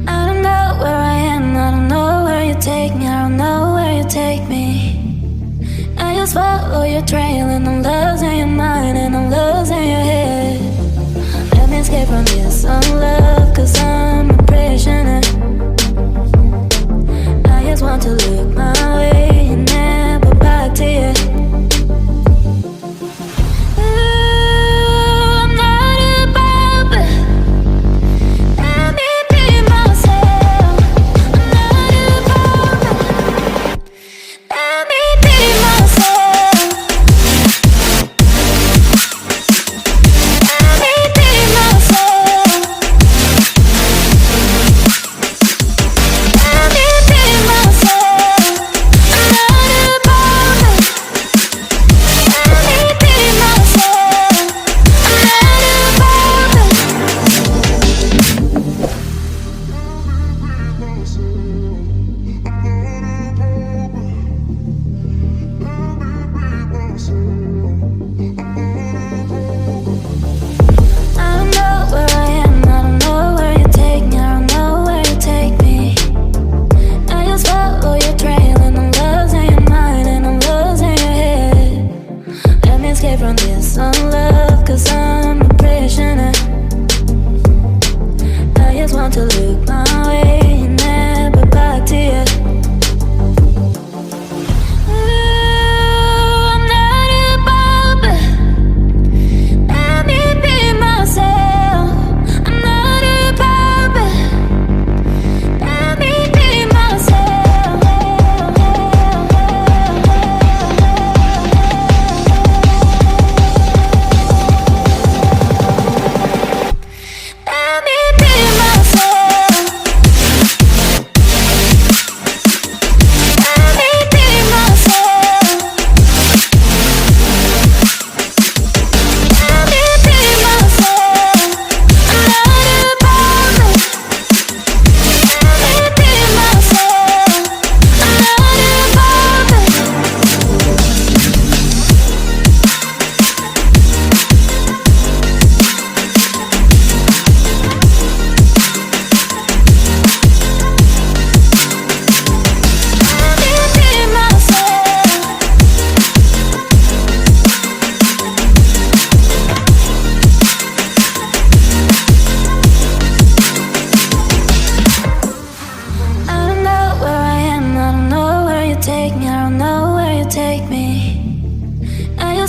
I don't know where I am, I don't know where you take me, I don't know where you take me. I just follow your trail and I'm losing your mind and I'm losing your head. Let me escape from this love, cause I'm a prisoner. I just want to look my way and never back to you.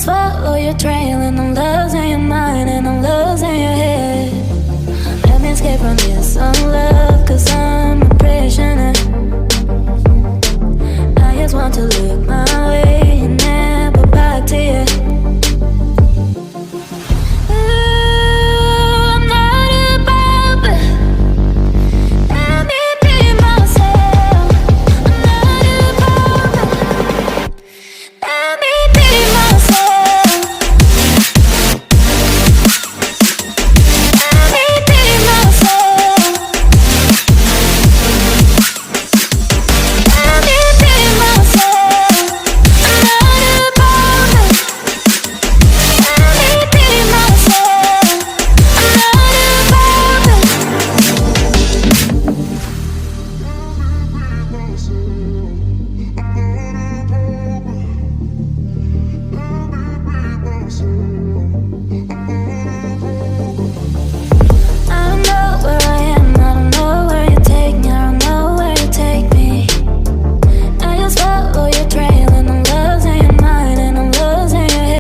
Follow your trail and I'm losing your mind and I'm losing your head. Let me escape from this love.